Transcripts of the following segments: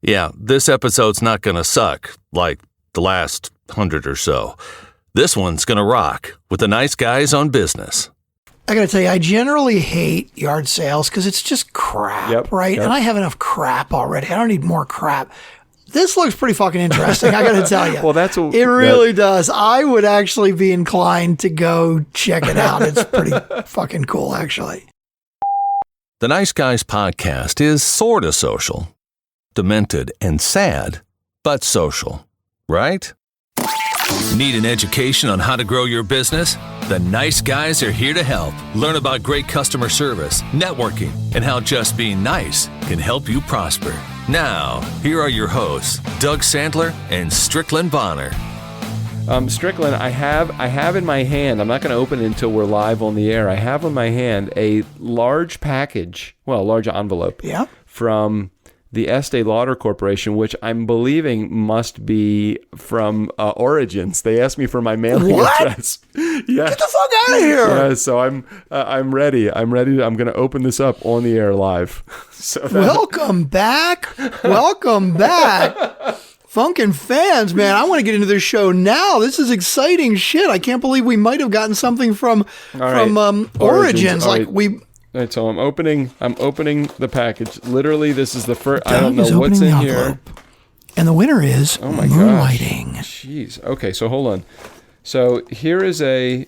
Yeah, this episode's not going to suck like the last 100 or so. This one's going to rock with the nice guys on business. I got to tell you, I generally hate yard sales because it's just crap, right? And I have enough crap already. I don't need more crap. This looks pretty fucking interesting, I got to tell you. Well, it really does. I would actually be inclined to go check it out. It's pretty fucking cool, actually. The Nice Guys podcast is sort of social. Demented and sad, but social, right? Need an education on how to grow your business? The Nice Guys are here to help. Learn about great customer service, networking, and how just being nice can help you prosper. Now, here are your hosts, Doug Sandler and Strickland Bonner. Strickland, I have in my hand, I'm not going to open it until we're live on the air. I have in my hand a large package, a large envelope from the Estee Lauder Corporation, which I'm believing must be from Origins. They asked me for my mailing address. Yeah. Get the fuck out of here! Yeah, so I'm ready. I'm going to open this up on the air live. Welcome back. Funkn Fans, man, I want to get into this show now. This is exciting shit. I can't believe we might have gotten something from Origins. All right, so I'm opening the package. Literally, this is the first. Doug I don't know what's in here. And the winner is Moonlighting. Jeez. Okay, so hold on. So here is a.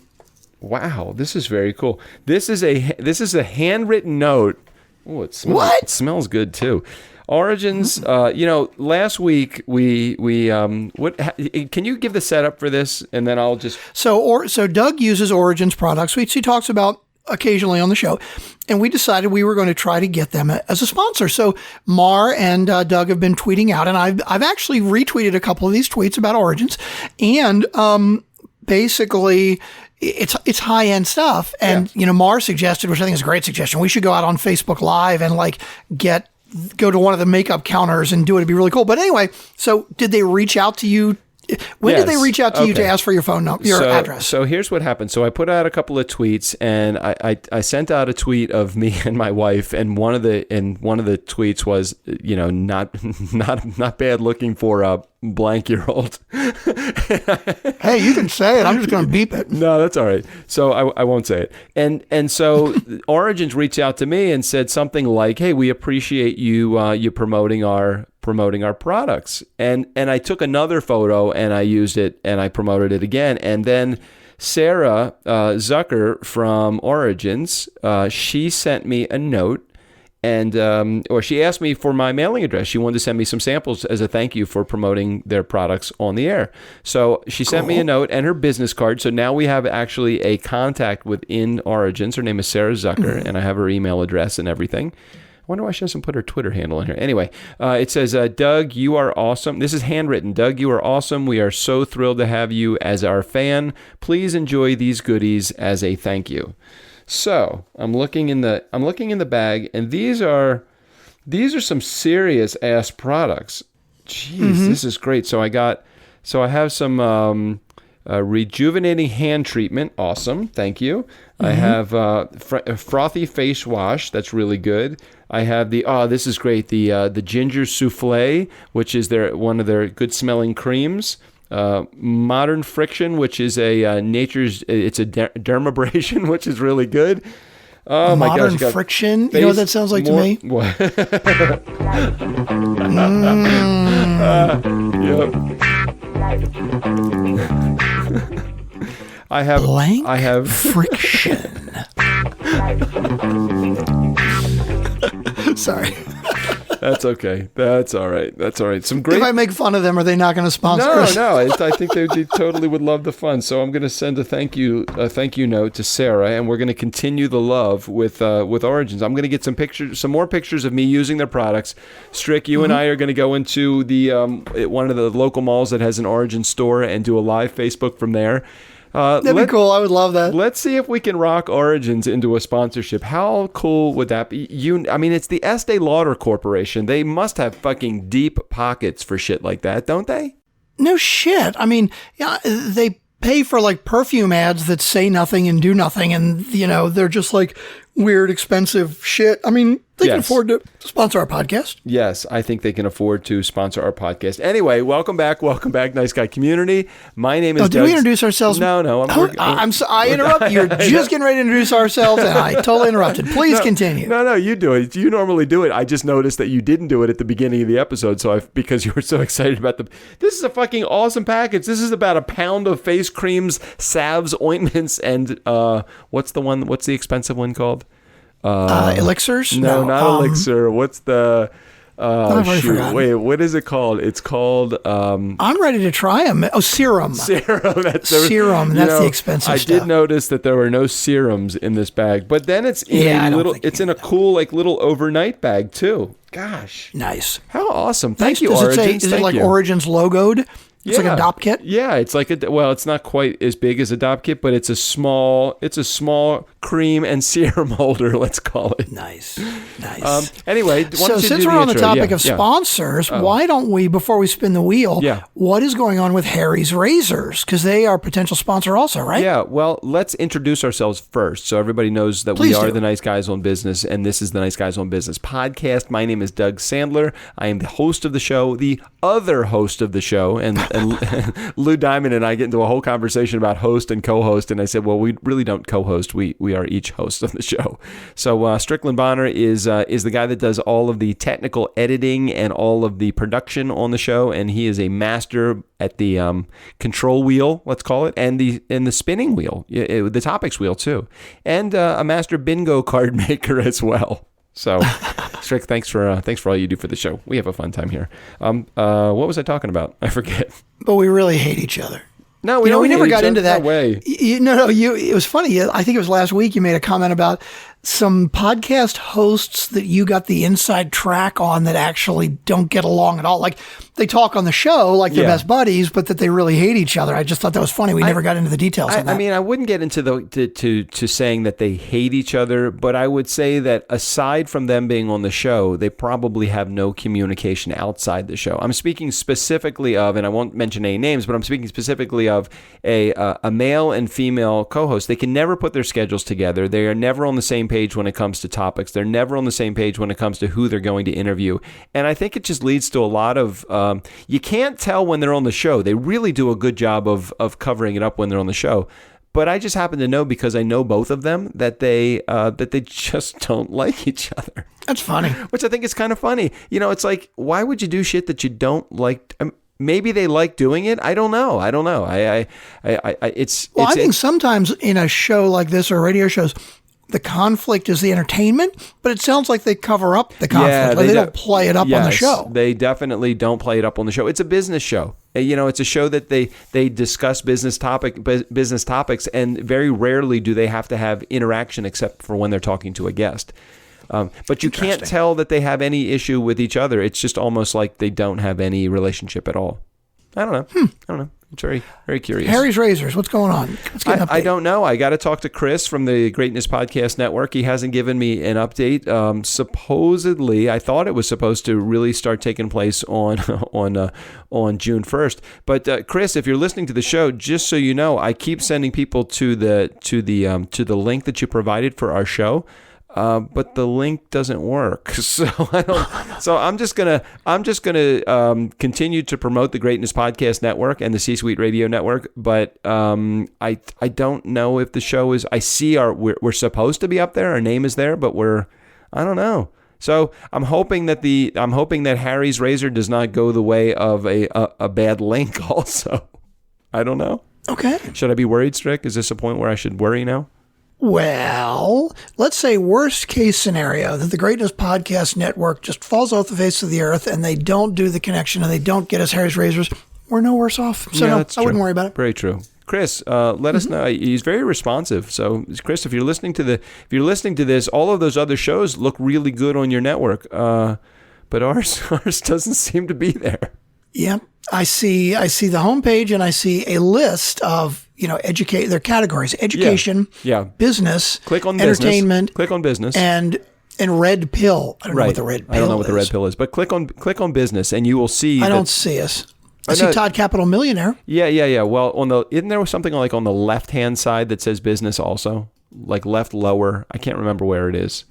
Wow, this is very cool. This is a handwritten note. Oh, it smells good too. Origins. Last week we can you give the setup for this, and then I'll just. So Doug uses Origins products, which he talks about occasionally on the show, and we decided we were going to try to get them as a sponsor. So Mar and Doug have been tweeting out, and I've actually retweeted a couple of these tweets about Origins, and basically it's high end stuff. And Mar suggested, which I think is a great suggestion, we should go out on Facebook Live and go to one of the makeup counters and do it. It'd be really cool. But anyway, so did they reach out to you? When did they reach out to you to ask for your phone number, your address? So here's what happened. So I put out a couple of tweets, and I sent out a tweet of me and my wife, and one of the tweets was, not bad looking for a blank-year-old. Hey, you can say it. I'm just going to beep it. No, that's all right. So I won't say it. And so Origins reached out to me and said something like, "Hey, we appreciate you promoting our products." And I took another photo and I used it and I promoted it again. And then Sarah Zucker from Origins, she sent me a note, and or she asked me for my mailing address. She wanted to send me some samples as a thank you for promoting their products on the air. So she sent me a note and her business card. So now we have actually a contact within Origins. Her name is Sarah Zucker, and I have her email address and everything. I wonder why she doesn't put her Twitter handle in here. Anyway, it says, Doug, you are awesome. This is handwritten. Doug, you are awesome. We are so thrilled to have you as our fan. Please enjoy these goodies as a thank you. So I'm looking in the bag, and these are some serious ass products. Jeez, This is great. So I have some rejuvenating hand treatment. Awesome. Thank you. I have frothy face wash. That's really good. I have this is great. The ginger souffle, which is one of their good smelling creams. Modern Friction, which is it's a dermabrasion, which is really good. Oh my gosh! Modern Friction. You know what that sounds like to me? What? Yep. I have Friction. Sorry. That's okay. That's all right. Some great. If I make fun of them, are they not going to sponsor us? No. I think they totally would love the fun. So I'm going to send a thank you note to Sarah, and we're going to continue the love with Origins. I'm going to get some more pictures of me using their products. Strick, you and I are going to go into the one of the local malls that has an Origins store and do a live Facebook from there. That'd be cool. I would love that. Let's see if we can rock Origins into a sponsorship. How cool would that be? It's the Estee Lauder Corporation. They must have fucking deep pockets for shit like that, don't they? No shit. I mean, yeah, they pay for like perfume ads that say nothing and do nothing, and they're just like weird, expensive shit. I mean, They can afford to sponsor our podcast. Yes, I think they can afford to sponsor our podcast. Anyway, welcome back, Nice Guy community. My name is Doug. Did we introduce ourselves? No. I interrupted. You were just getting ready to introduce ourselves, and I totally interrupted. Please continue. No, you do it. You normally do it. I just noticed that you didn't do it at the beginning of the episode, because you were so excited about this is a fucking awesome package. This is about a pound of face creams, salves, ointments, and what's the expensive one called? Elixirs? No, not elixir. What's the... shoot. Wait, what is it called? It's called... I'm ready to try them. Oh, serum. Serum. That's the expensive stuff. I did notice that there were no serums in this bag, but then it's in a cool, like, little overnight bag, too. Gosh. Nice. How awesome. Thank you, Origins. Is it like Origins logoed? It's like a dop kit? Yeah, it's like it's not quite as big as a dop kit, but it's a small cream and serum holder, let's call it. Nice. Anyway, so since we're on the topic of sponsors, why don't we, before we spin the wheel, what is going on with Harry's Razors? Because they are a potential sponsor also, right? Yeah, well, let's introduce ourselves first so everybody knows that we are the Nice Guys on Business, and this is the Nice Guys on Business podcast. My name is Doug Sandler. I am the host of the show, the other host of the show, and Lou Diamond and I get into a whole conversation about host and co-host, and I said, well, we really don't co-host. We are each host of the show. So Strickland Bonner is the guy that does all of the technical editing and all of the production on the show, and he is a master at the control wheel, let's call it, and the spinning wheel, the topics wheel too, and a master bingo card maker as well. So, Strick, thanks for all you do for the show. We have a fun time here. What was I talking about? I forget. But we really hate each other. No, we don't. We never got into that. No way. It was funny. I think it was last week you made a comment about some podcast hosts that you got the inside track on that actually don't get along at all. Like they talk on the show like they're best buddies, but that they really hate each other. I just thought that was funny. We never got into the details of that. I mean, I wouldn't get into to saying that they hate each other, but I would say that aside from them being on the show, they probably have no communication outside the show. I'm speaking specifically of, and I won't mention any names, but I'm speaking specifically of a male and female co-host. They can never put their schedules together. They are never on the same page when it comes to topics. They're never on the same page when it comes to who they're going to interview. And I think it just leads to a lot of, you can't tell when they're on the show. They really do a good job of covering it up when they're on the show. But I just happen to know, because I know both of them, that they just don't like each other. That's funny. Which I think is kind of funny. You know, it's like, why would you do shit that you don't like? Maybe they like doing it. I don't know. I think sometimes in a show like this or radio shows, the conflict is the entertainment, but it sounds like they cover up the conflict. Yeah, they don't play it up on the show. They definitely don't play it up on the show. It's a business show. You know, it's a show that they discuss business topics, and very rarely do they have to have interaction except for when they're talking to a guest. But you can't tell that they have any issue with each other. It's just almost like they don't have any relationship at all. I don't know. It's very, very curious. Harry's Razors, what's going on? Let's get an update. I don't know. I got to talk to Chris from the Greatness Podcast Network. He hasn't given me an update. Supposedly, I thought it was supposed to really start taking place on June 1st. But Chris, if you're listening to the show, just so you know, I keep sending people to the link that you provided for our show. But the link doesn't work, so I'm just gonna continue to promote the Greatness Podcast Network and the C-Suite Radio Network. But I don't know if the show is. I see we're supposed to be up there. Our name is there, but I don't know. So I'm hoping that Harry's Razor does not go the way of a bad link. Also, I don't know. Okay. Should I be worried, Strick? Is this a point where I should worry now? Well, let's say worst case scenario that the Greatness Podcast Network just falls off the face of the earth and they don't do the connection and they don't get us Harry's Razors. We're no worse off. So no, I wouldn't worry about it. Very true. Chris, let us know. He's very responsive. So, Chris, if you're listening to this, all of those other shows look really good on your network, but ours doesn't seem to be there. Yeah, I see the homepage and I see a list of their categories: education, business, click on entertainment, click on business, and red pill. I don't know what the red pill is. I don't know what the red pill is, but click on business and you will see. I don't see us. I see Todd Capital Millionaire. Yeah. Well, isn't there something like on the left hand side that says business also, like left lower? I can't remember where it is.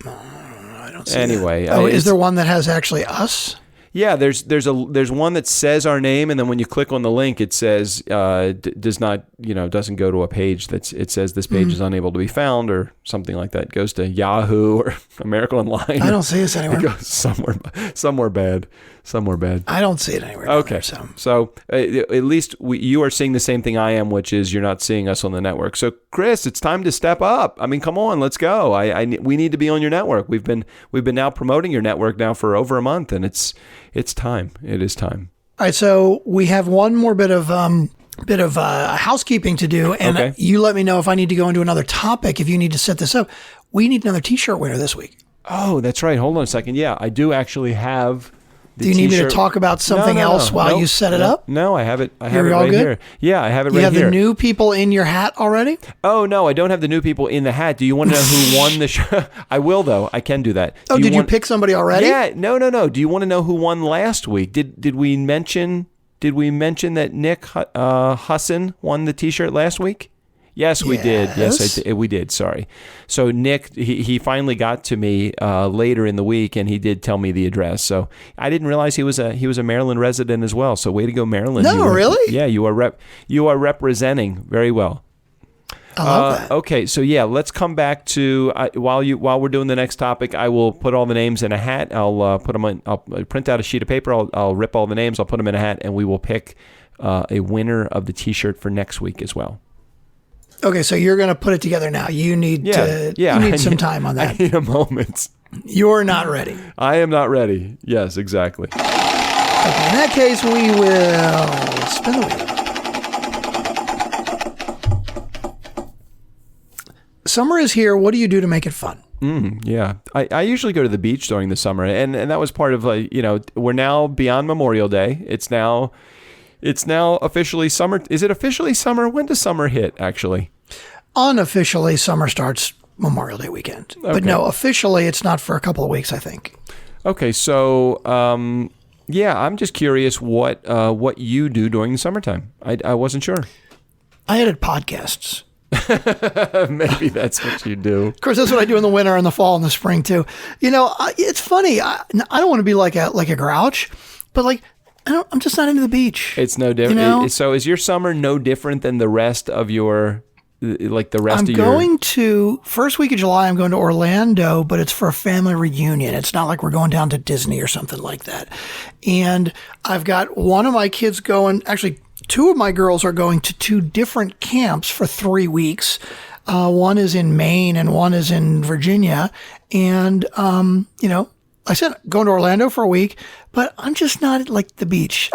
don't see Anyway. that. Is there one that has actually us? Yeah, there's one that says our name, and then when you click on the link, it says doesn't go to a page it says this page is unable to be found or something like that. It goes to Yahoo or America Online. I don't see us anywhere. It goes somewhere bad. I don't see it anywhere. Okay, so at least you are seeing the same thing I am, which is you're not seeing us on the network. So Chris, it's time to step up. I mean, come on, let's go. We need to be on your network. We've been now promoting your network now for over a month, and it's time. It is time. All right, so we have one more bit of housekeeping to do, and you let me know if I need to go into another topic. If you need to set this up, we need another T-shirt winner this week. Oh, that's right. Hold on a second. Yeah, I do actually have. Do you need me to talk about something else while you set it up? No, I have it. I have it right here. Yeah, I have it right here. You have the new people in your hat already? Oh, no, I don't have the new people in the hat. Do you want to know who won the show? I will, though. I can do that. Did you pick somebody already? Yeah, no. Do you want to know who won last week? Did we mention that Nick Husson won the T-shirt last week? Yes, we did. Yes, we did. Sorry. So Nick, he finally got to me later in the week, and he did tell me the address. So I didn't realize he was a Maryland resident as well. So way to go, Maryland! No, really? Yeah, you are representing very well. I love that. Okay, so yeah, let's come back to while we're doing the next topic. I will put all the names in a hat. I'll put them in. I'll print out a sheet of paper. I'll rip all the names. I'll put them in a hat, and we will pick a winner of the T-shirt for next week as well. Okay, so you're going to put it together now. You need some time on that. I need a moment. You're not ready. I am not ready. Yes, exactly. Okay, in that case, we will spin the wheel. Summer is here. What do you do to make it fun? Yeah, I usually go to the beach during the summer, and that was part of we're now beyond Memorial Day. It's now officially summer. Is it officially summer? When does summer hit, actually? Unofficially, summer starts Memorial Day weekend. Okay. But no, officially, it's not for a couple of weeks, I think. Okay, so, I'm just curious what you do during the summertime. I wasn't sure. I edit podcasts. Maybe that's what you do. Of course, that's what I do in the winter and the fall and the spring, too. It's funny. I don't want to be like a grouch, but I'm just not into the beach. It's no different. So is your summer no different than the rest of your, I'm going to, first week of July, I'm going to Orlando, but it's for a family reunion. It's not like we're going down to Disney or something like that. And I've got one of my kids going, actually, two of my girls are going to two different camps for 3 weeks. One is in Maine and one is in Virginia. And, I said going to Orlando for a week, but I'm just not like the beach.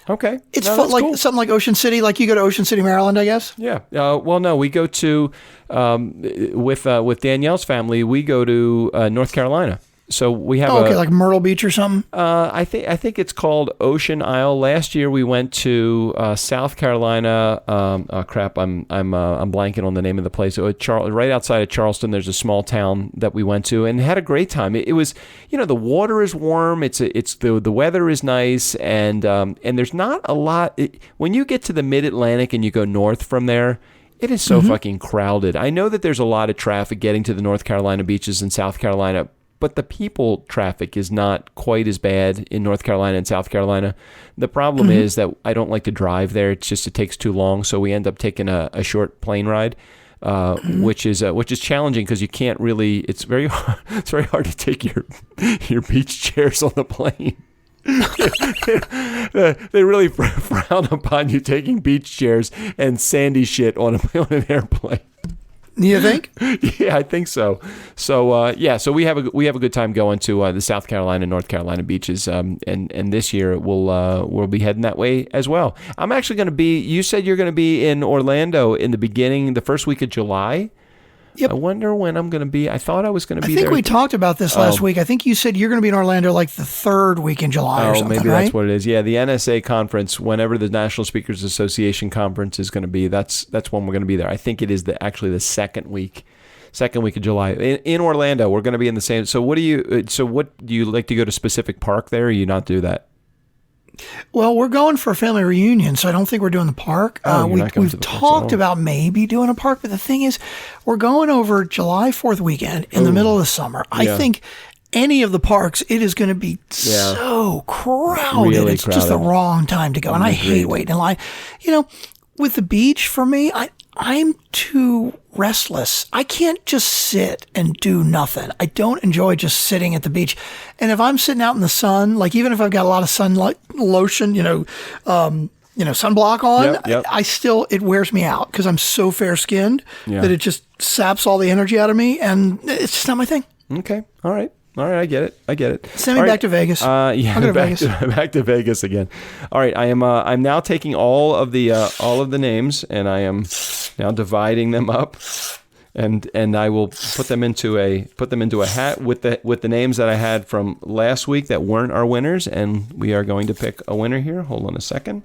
Okay. It's fun, cool. Something like Ocean City, like you go to Ocean City, Maryland, I guess. Yeah. Well, no, we go to with Danielle's family. We go to North Carolina. So we have like Myrtle Beach or something. I think it's called Ocean Isle. Last year we went to South Carolina. I'm blanking on the name of the place. Right outside of Charleston, there's a small town that we went to and had a great time. It was, the water is warm. The weather is nice, and there's not a lot. When you get to the Mid-Atlantic and you go north from there, it is so fucking crowded. I know that there's a lot of traffic getting to the North Carolina beaches in South Carolina, but the people traffic is not quite as bad in North Carolina and South Carolina. The problem is that I don't like to drive there. It takes too long, so we end up taking a short plane ride, which is challenging because you can't really. It's very hard to take your beach chairs on the plane. They really frown upon you taking beach chairs and sandy shit on an airplane. You think? Yeah, I think so. So so we have a good time going to the South Carolina, North Carolina beaches, and this year we'll be heading that way as well. I'm actually going to be. You said you're going to be in Orlando in the first week of July. Yep. I wonder when I'm going to be. I thought I was going to be there. I think we talked about this last week. I think you said you're going to be in Orlando like the third week in July or something, maybe right? That's what it is. Yeah, the NSA conference, whenever the National Speakers Association conference is going to be, that's when we're going to be there. I think it is actually the second week of July. In Orlando, we're going to be in the same. So what do you like to go to specific park there, or you not do that? Well, we're going for a family reunion, so I don't think we're doing the park. We've talked about maybe doing a park, but the thing is, we're going over July 4th weekend in the middle of the summer. I think any of the parks, it is going to be so crowded. Really it's just the wrong time to go, and I hate waiting in line. With the beach, for me, I'm too restless. I can't just sit and do nothing. I don't enjoy just sitting at the beach. And if I'm sitting out in the sun, like even if I've got a lot of sunlight lotion, sunblock on, I still, it wears me out because I'm so fair skinned that it just saps all the energy out of me, and it's just not my thing. Okay. All right. I get it. Send me back to Vegas. Back to Vegas again. All right, I'm now taking all of the names, and I am now dividing them up, and I will put them into a hat with the names that I had from last week that weren't our winners, and we are going to pick a winner here. Hold on a second.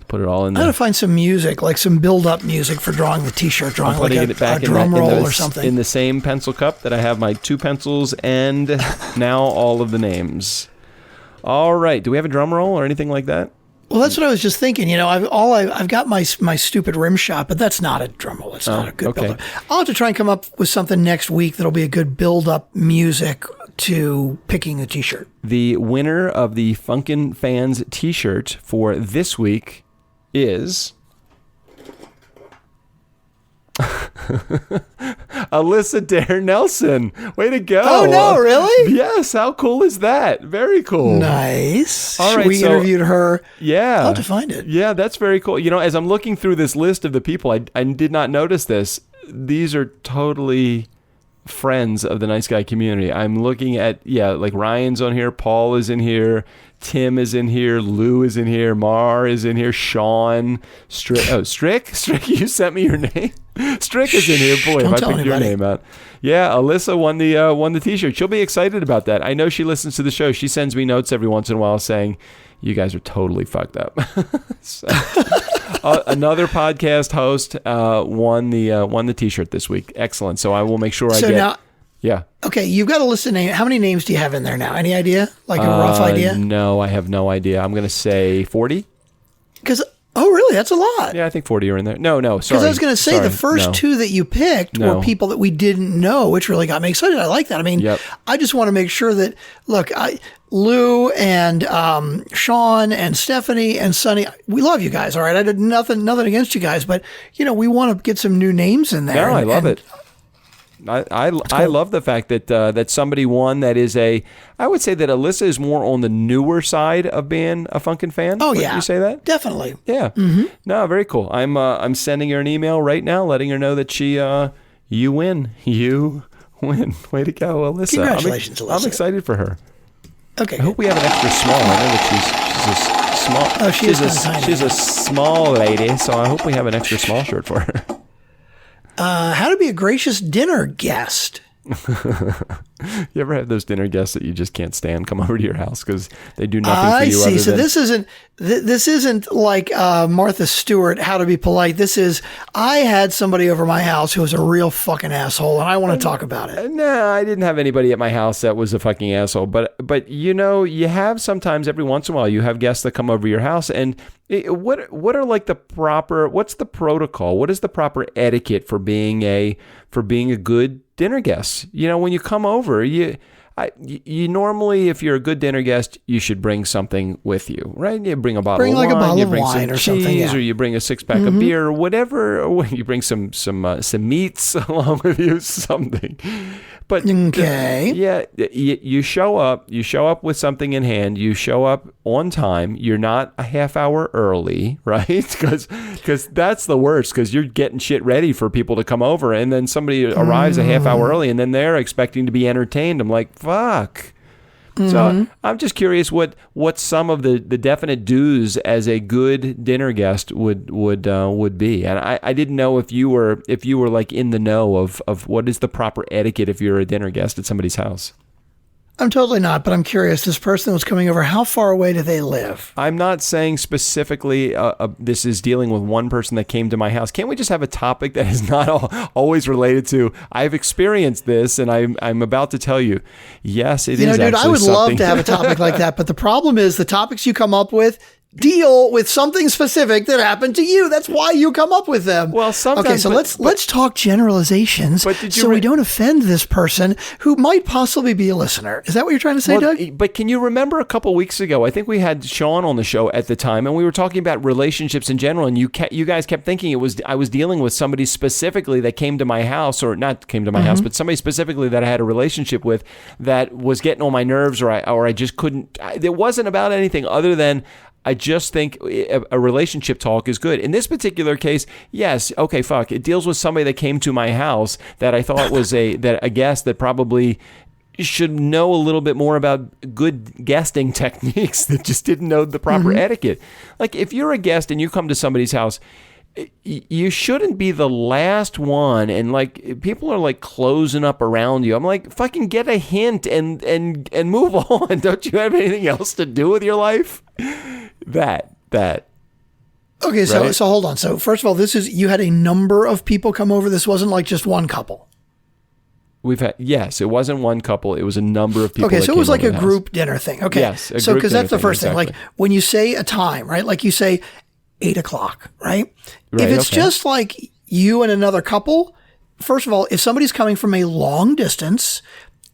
Put it all in there. I gotta find some music, like some build-up music for drawing the T-shirt, like a drum roll or something. In the same pencil cup that I have my 2 pencils and now all of the names. All right. Do we have a drum roll or anything like that? Well, that's what I was just thinking. I've got my stupid rim shot, but that's not a drum roll. It's not a good build-up. I'll have to try and come up with something next week that'll be a good build-up music to picking the T-shirt. The winner of the Funkn Fans T-shirt for this week is Alyssa Dare Nelson. Way to go. Oh, no, really? Yes. How cool is that? Very cool. Nice. All right, we interviewed her. Yeah. I'll have to find it. Yeah, that's very cool. As I'm looking through this list of the people, I did not notice this. These are totally friends of the Nice Guy community. I'm looking at, like Ryan's on here, Paul is in here, Tim is in here, Lou is in here, Mar is in here, Sean, Strick, you sent me your name. Strick is in here. Boy, if I picked your name out. Yeah, Alyssa won the T-shirt. She'll be excited about that. I know she listens to the show. She sends me notes every once in a while saying, you guys are totally fucked up. So, another podcast host won the T-shirt this week. Excellent. So I will make sure I get. Now, yeah. Okay, you've got a list of names. How many names do you have in there now? Any idea? Like a rough idea? No, I have no idea. I'm going to say 40. Oh, really? That's a lot. Yeah, I think 40 are in there. No, sorry. Because I was going to say the first 2 that you picked were people that we didn't know, which really got me excited. I like that. I mean, I just want to make sure that, look, Lou and Sean and Stephanie and Sonny, we love you guys, all right? I did nothing against you guys, but, we want to get some new names in there. No, I love it. I love the fact that somebody won that is I would say that Alyssa is more on the newer side of being a Funkn fan. Oh, yeah. You say that? Definitely. Yeah. Mm-hmm. No, very cool. I'm sending her an email right now letting her know that you win. You win. Way to go, Alyssa. Congratulations, Alyssa. I'm excited for her. Okay. I hope we have an extra small. I know that she's a small. Oh, she's a small lady, so I hope we have an extra small shirt for her. How to be a gracious dinner guest. You ever have those dinner guests that you just can't stand come over to your house because they do nothing for you? I see. So this isn't like Martha Stewart, How to Be Polite. This is, I had somebody over my house who was a real fucking asshole, and I want to talk about it. No, I didn't have anybody at my house that was a fucking asshole. But you have sometimes every once in a while you have guests that come over your house, and what are like what's the protocol? What is the proper etiquette for being a good dinner guest? When you come over, you normally, if you're a good dinner guest, you should bring something with you, right? You bring a bottle of wine, a bottle you of bring wine some or cheese, something, or you bring a 6-pack of beer, or whatever. Or you bring some meats along with you, something. But okay, you show up with something in hand. You show up on time. You're not a half hour early, right? Because that's the worst. Because you're getting shit ready for people to come over, and then somebody arrives a half hour early, and then they're expecting to be entertained. I'm like, fuck. So I'm just curious what some of the definite do's as a good dinner guest would be, and I didn't know if you were like in the know of what is the proper etiquette if you're a dinner guest at somebody's house. I'm totally not, but I'm curious. This person that was coming over, how far away do they live? I'm not saying specifically this is dealing with one person that came to my house. Can't we just have a topic that is not always related to, I've experienced this and I'm about to tell you. Yes, it is. Dude, I would love to have a topic like that, but the problem is the topics you come up with deal with something specific that happened to you. That's why you come up with them. Well, sometimes. Okay, so let's talk generalizations so we don't offend this person who might possibly be a listener. Is that what you're trying to say, Doug? But can you remember a couple weeks ago, I think we had Sean on the show at the time, and we were talking about relationships in general, and you guys kept thinking I was dealing with somebody specifically that came to my house, or not came to my house, but somebody specifically that I had a relationship with that was getting on my nerves, or I just couldn't. It wasn't about anything other than I just think a relationship talk is good. In this particular case, yes, okay, fuck. It deals with somebody that came to my house that I thought was a guest that probably should know a little bit more about good guesting techniques that just didn't know the proper etiquette. Like, if you're a guest and you come to somebody's house, you shouldn't be the last one, and like people are like closing up around you. I'm like, fucking get a hint and move on. Don't you have anything else to do with your life? That. Okay, so hold on. So first of all, you had a number of people come over. This wasn't like just one couple. Yes, it wasn't one couple. It was a number of people. Okay, so it was like a group dinner thing. Okay, yes. So because that's the first thing. Like when you say a time, right? Like you say 8:00, right? If it's just like you and another couple, first of all, if somebody's coming from a long distance,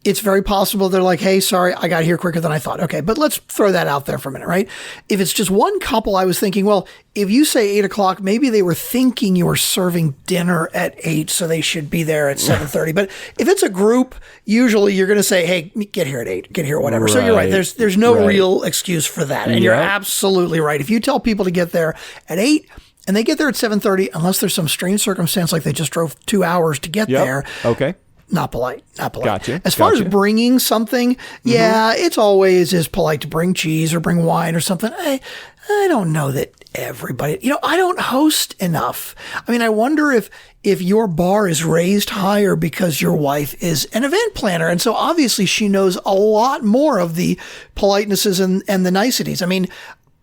it's very possible they're like, hey, sorry, I got here quicker than I thought. Okay, but let's throw that out there for a minute, right? If it's just one couple, I was thinking, well, if you say 8:00, maybe they were thinking you were serving dinner at 8, so they should be there at 7:30. But if it's a group, usually you're going to say, hey, get here at 8, get here, whatever. Right. So you're right. There's no real excuse for that. And you're absolutely right. If you tell people to get there at 8, and they get there at 7:30, unless there's some strange circumstance like they just drove 2 hours to get there. Okay. Not polite. Gotcha. As far as bringing something, it's always is polite to bring cheese or bring wine or something. I don't know that everybody, I don't host enough. I mean, I wonder if your bar is raised higher because your wife is an event planner. And so obviously she knows a lot more of the politenesses and the niceties. I mean,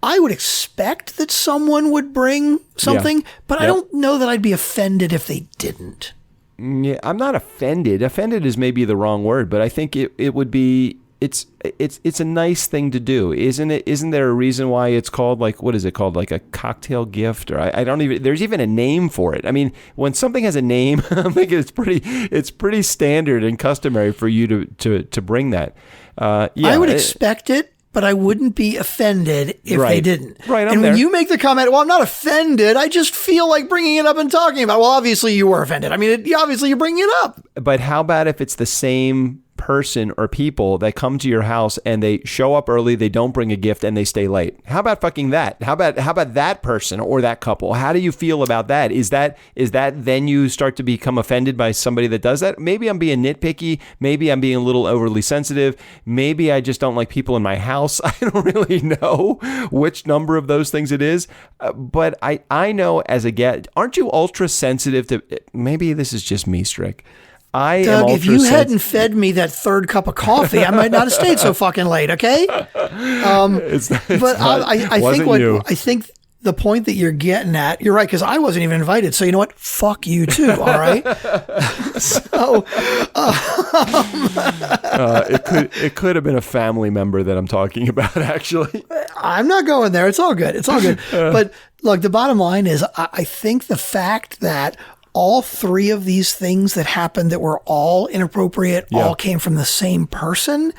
I would expect that someone would bring something, but I don't know that I'd be offended if they didn't. Yeah, I'm not offended. Offended is maybe the wrong word, but I think it would be. It's a nice thing to do, isn't it? Isn't there a reason why it's called, like, what is it called, like a cocktail gift, or I don't even. There's even a name for it. I mean, when something has a name, I think it's pretty standard and customary for you to bring that. I would expect it. But I wouldn't be offended if they didn't. Right, and when you make the comment, well, I'm not offended, I just feel like bringing it up and talking about it. Well, obviously you were offended. I mean, obviously you're bringing it up. But how about if it's the same person or people that come to your house and they show up early, they don't bring a gift, and they stay late? How about fucking that? How about that person or that couple? How do you feel about that? Is that then you start to become offended by somebody that does that? Maybe I'm being nitpicky. Maybe I'm being a little overly sensitive. Maybe I just don't like people in my house. I don't really know which number of those things it is. But I know as a guest, aren't you ultra sensitive to, maybe this is just me, Strick. Doug, if you hadn't fed me that third cup of coffee, I might not have stayed so fucking late. Okay, I think the point that you're getting at, you're right, because I wasn't even invited. So you know what? Fuck you too. All right. So it could have been a family member that I'm talking about. Actually, I'm not going there. It's all good. But look, the bottom line is, I think the fact that all three of these things that happened that were all inappropriate, all came from the same person.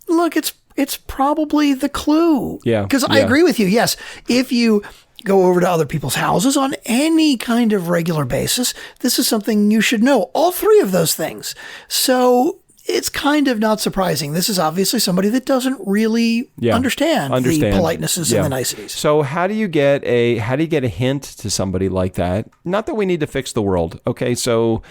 Look, it's probably the clue. Yeah. Because I agree with you. Yes. If you go over to other people's houses on any kind of regular basis, this is something you should know. All three of those things. So it's kind of not surprising. This is obviously somebody that doesn't really understand the politenesses and the niceties. So how do you get a hint to somebody like that? Not that we need to fix the world. Okay. So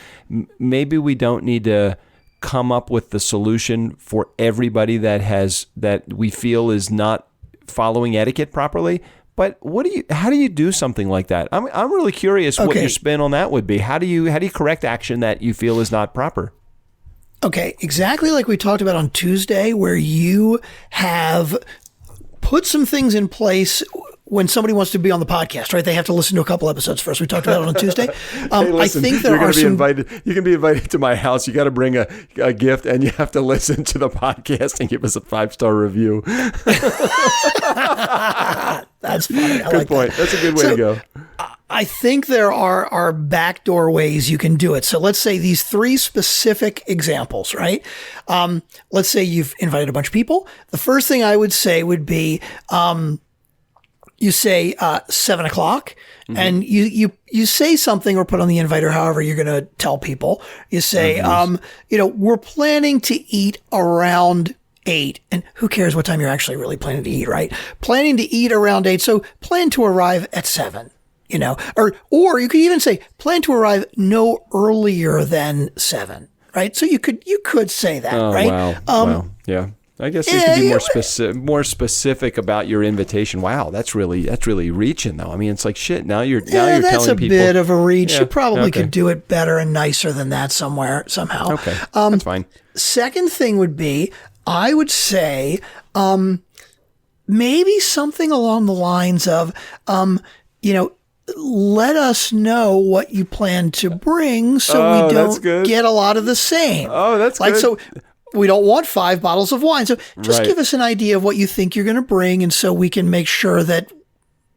maybe we don't need to come up with the solution for everybody that we feel is not following etiquette properly. But how do you do something like that? I'm really curious what your spin on that would be. How do you correct action that you feel is not proper? Okay, exactly like we talked about on Tuesday, where you have put some things in place when somebody wants to be on the podcast, right? They have to listen to a couple episodes first. We talked about it on Tuesday. Hey, listen, I think there are some... invited. You can be invited to my house. You got to bring a gift, and you have to listen to the podcast and give us a 5-star review. That's funny. Good point. That's a good way to go. I think there are backdoor ways you can do it. So let's say these 3 specific examples, right? Let's say you've invited a bunch of people. The first thing I would say would be, you say 7 o'clock, and you say something or put on the invite or however you're going to tell people. You say, we're planning to eat around 8, and who cares what time you're actually really planning to eat, right? Planning to eat around 8, so plan to arrive at 7. Or you could even say plan to arrive no earlier than 7, right? So you could say that, right? Wow. Yeah. I guess you could be more specific about your invitation. Wow, that's really reaching though. I mean, it's like shit. Now you're telling people. That's a bit of a reach. Yeah, you probably could do it better and nicer than that somehow. Okay, that's fine. Second thing would be, I would say, maybe something along the lines of, let us know what you plan to bring so we don't get a lot of the same. Oh, that's good. So we don't want 5 bottles of wine. So just give us an idea of what you think you're going to bring, and so we can make sure that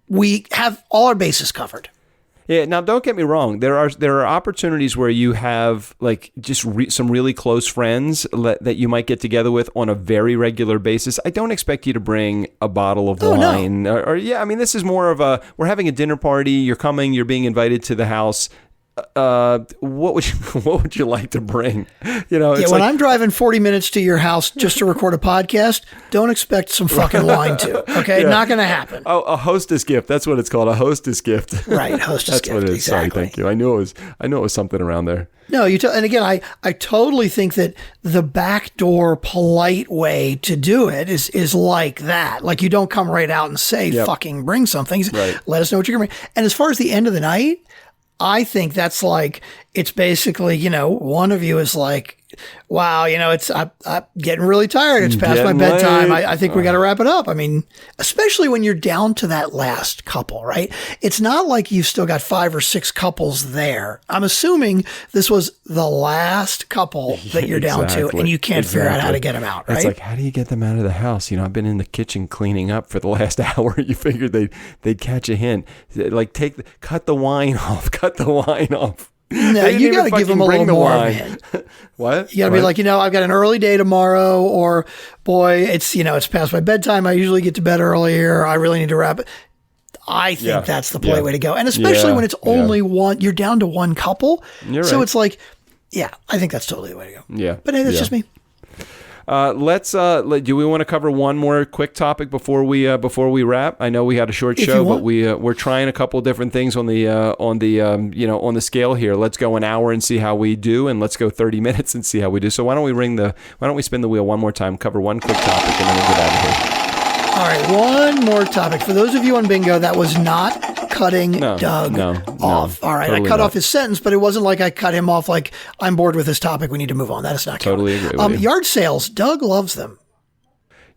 we have all our bases covered. Yeah. Now, don't get me wrong. There are opportunities where you have like just some really close friends that you might get together with on a very regular basis. I don't expect you to bring a bottle of wine. No. Or I mean, this is more of we're having a dinner party. You're coming. You're being invited to the house. What would you like to bring? When I'm driving 40 minutes to your house just to record a podcast, don't expect some fucking wine too. Okay, not going to happen. Oh, a hostess gift. That's what it's called. A hostess gift. Right, hostess gift. That's what it is. Exactly. Sorry, thank you. I knew it was something around there. No, and again, I totally think that the backdoor polite way to do it is like that. Like you don't come right out and say, fucking bring something. Right. Let us know what you're going to bring. And as far as the end of the night, I think that's like, it's basically, one of you is like, wow, I'm getting really tired. It's past my bedtime. I think we got to wrap it up. I mean, especially when you're down to that last couple, right? It's not like you've still got 5 or 6 couples there. I'm assuming this was the last couple that you're down to, and you can't figure out how to get them out, right? It's like, how do you get them out of the house? I've been in the kitchen cleaning up for the last hour. You figured they'd catch a hint. Like cut the wine off. No, you got to give them a little more, man. What? You got to be like, I've got an early day tomorrow, or boy, it's past my bedtime. I usually get to bed earlier. I really need to wrap it. I think that's the way to go. And especially when it's only one, you're down to one couple. So it's like, I think that's totally the way to go. Yeah. But hey, that's just me. Do we want to cover one more quick topic before we wrap? I know we had a short show, but we're trying a couple of different things on the scale here. Let's go an hour and see how we do, and let's go 30 minutes and see how we do. So why don't we spin the wheel one more time, cover one quick topic, and then we'll get out of here. All right, one more topic. For those of you on bingo, that was not cutting Doug off. All right, totally I cut off his sentence, but it wasn't like I cut him off like, I'm bored with this topic, we need to move on. That is not totally counting. Agree with you. Yard sales, Doug loves them.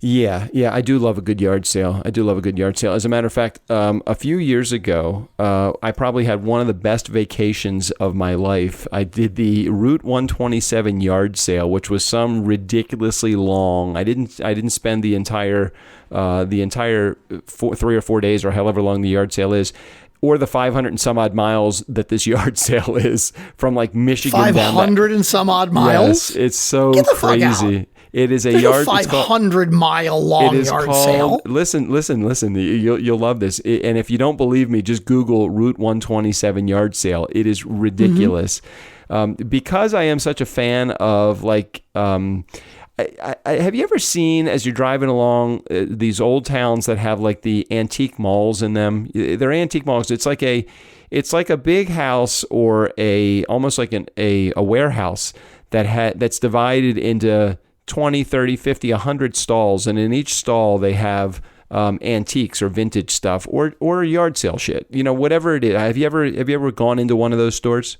Yeah, I do love a good yard sale. As a matter of fact, a few years ago, I probably had one of the best vacations of my life. I did the Route 127 yard sale, which was some ridiculously long. I didn't spend the entire 3 or 4 days, or however long the yard sale is, or the 500 and some odd miles that this yard sale is from like Michigan. 500 and some odd miles? Yes, it's so Get the crazy. Fuck out. It is a There's yard. No 500-mile long yard sale. Listen. You'll love this. And if you don't believe me, just Google Route 127 yard sale. It is ridiculous. Because I am such a fan of like. Have you ever seen, as you're driving along, these old towns that have like the antique malls in them? They're antique malls. It's like a big house, or almost like a warehouse that's divided into 20, 30, 50, 100 stalls, and in each stall they have antiques or vintage stuff or yard sale shit. Whatever it is. Have you ever gone into one of those stores?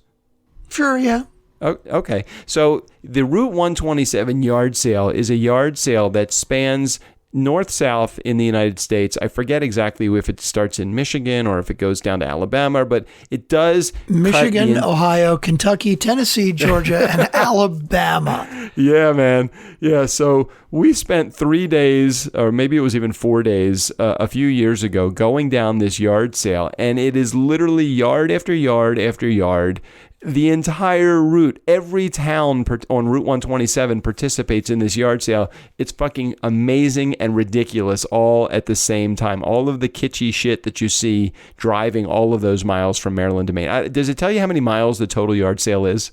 Sure, yeah. Okay. So the Route 127 yard sale is a yard sale that spans north-south in the United States. I forget exactly if it starts in Michigan or if it goes down to Alabama, but it does. Michigan, Ohio, Kentucky, Tennessee, Georgia, and Alabama. Yeah, man. Yeah, so we spent 3 days, or maybe it was even 4 days, a few years ago going down this yard sale, and it is literally yard after yard after yard. The entire route, every town on Route 127 participates in this yard sale. It's fucking amazing and ridiculous all at the same time. All of the kitschy shit that you see driving all of those miles from Maryland to Maine. Does it tell you how many miles the total yard sale is?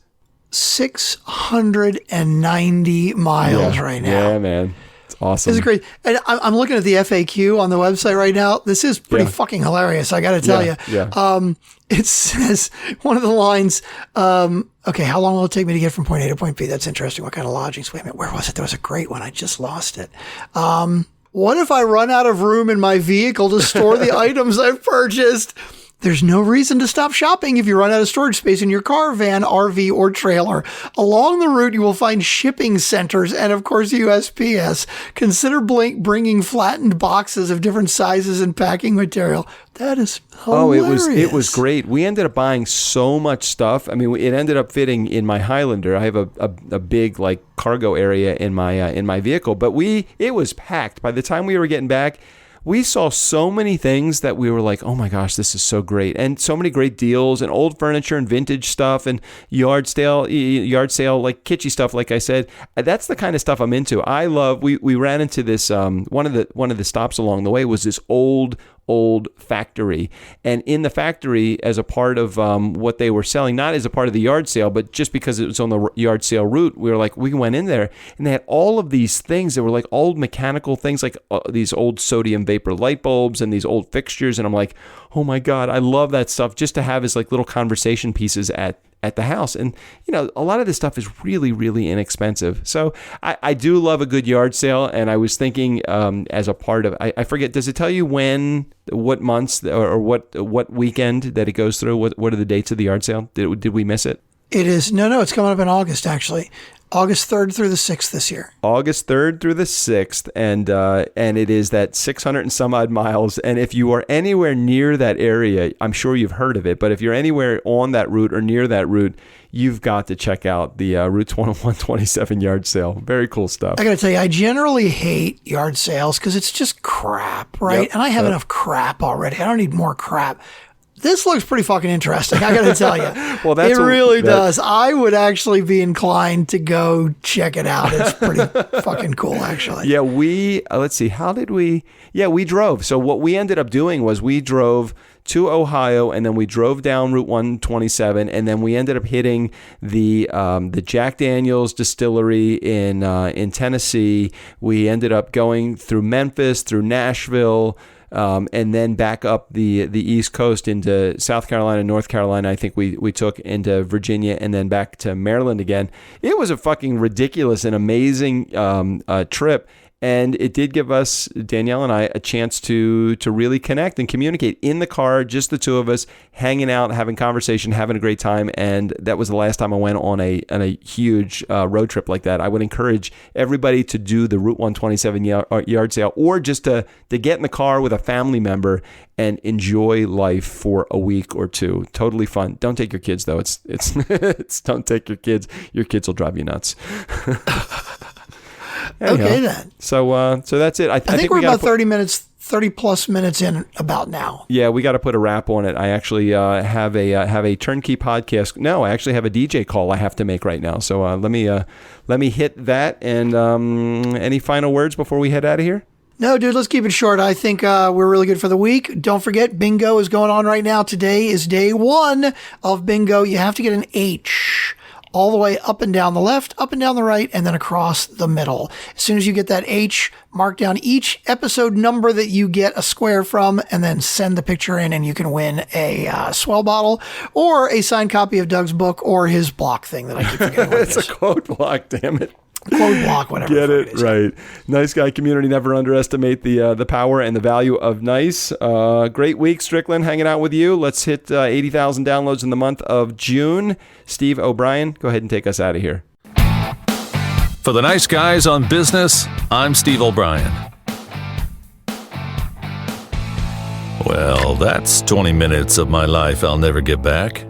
690 miles right now. Yeah, man. It's awesome. This is great. And I'm looking at the FAQ on the website right now. This is pretty fucking hilarious, I got to tell you. Yeah. It says, one of the lines, okay, how long will it take me to get from point A to point B? That's interesting. What kind of lodgings? Wait a minute, where was it? There was a great one. I just lost it. What if I run out of room in my vehicle to store the items I've purchased? There's no reason to stop shopping if you run out of storage space in your car, van, RV, or trailer. Along the route, you will find shipping centers and, of course, USPS. Consider bringing flattened boxes of different sizes and packing material. That is hilarious. Oh, it was great. We ended up buying so much stuff. I mean, it ended up fitting in my Highlander. I have a big like cargo area in my vehicle, but it was packed. By the time we were getting back, we saw so many things that we were like, oh my gosh, this is so great. And so many great deals and old furniture and vintage stuff and yard sale, like kitschy stuff, like I said. That's the kind of stuff I'm into. I love, we ran into this, one of the stops along the way was this old factory. And in the factory, as a part of what they were selling, not as a part of the yard sale, but just because it was on the yard sale route, we went in there and they had all of these things that were like old mechanical things, like these old sodium vapor light bulbs and these old fixtures. And I'm like, oh my God, I love that stuff just to have as like little conversation pieces at the house. And, you know, a lot of this stuff is really, really inexpensive. So I do love a good yard sale. And I was thinking as a part of, I forget, does it tell you what months or what weekend that it goes through? What are the dates of the yard sale? Did we miss it? It is. No, it's coming up in August, actually. August 3rd through the 6th this year. August 3rd through the 6th, and it is that 600 and some odd miles. And if you are anywhere near that area, I'm sure you've heard of it, but if you're anywhere on that route or near that route, you've got to check out the Route 127 yard sale. Very cool stuff. I got to tell you, I generally hate yard sales because it's just crap, right? Yep. And I have enough crap already. I don't need more crap. This looks pretty fucking interesting, I got to tell you. Well, it really does. I would actually be inclined to go check it out. It's pretty fucking cool, actually. Yeah, let's see, how did we? Yeah, we drove. So what we ended up doing was we drove to Ohio, and then we drove down Route 127, and then we ended up hitting the Jack Daniel's distillery in Tennessee. We ended up going through Memphis, through Nashville, and then back up the East Coast into South Carolina, North Carolina. I think we took into Virginia and then back to Maryland again. It was a fucking ridiculous and amazing trip. And it did give us, Danielle and I, a chance to really connect and communicate in the car, just the two of us, hanging out, having conversation, having a great time. And that was the last time I went on a huge road trip like that. I would encourage everybody to do the Route 127 yard sale, or just to get in the car with a family member and enjoy life for a week or two. Totally fun. Don't take your kids, though. It's don't take your kids. Your kids will drive you nuts. Anyhow, okay, then. So that's it. I think we're about 30 plus minutes in about now. Yeah, we got to put a wrap on it. I actually have a TurnKey podcast. No, I actually have a DJ call I have to make right now. So let me hit that. And any final words before we head out of here? No, dude, let's keep it short. I think we're really good for the week. Don't forget, bingo is going on right now. Today is day 1 of bingo. You have to get an H all the way up and down the left, up and down the right, and then across the middle. As soon as you get that H, mark down each episode number that you get a square from, and then send the picture in, and you can win a Swell bottle or a signed copy of Doug's book or his block thing that I keep forgetting. It's a quote block, damn it. Quote block, whatever. Get it right. Nice Guy community, never underestimate the power and the value of nice. Great week, Strickland, hanging out with you. Let's hit 80,000 downloads in the month of June. Steve O'Brien, go ahead and take us out of here. For the Nice Guys on Business, I'm Steve O'Brien. Well, that's 20 minutes of my life I'll never get back.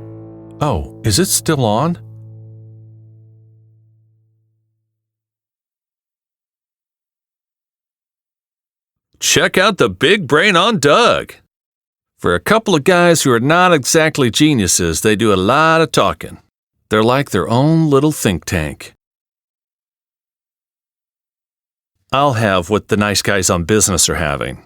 Oh, is it still on? Check out the big brain on Doug. For a couple of guys who are not exactly geniuses, they do a lot of talking. They're like their own little think tank. I'll have what the Nice Guys on Business are having.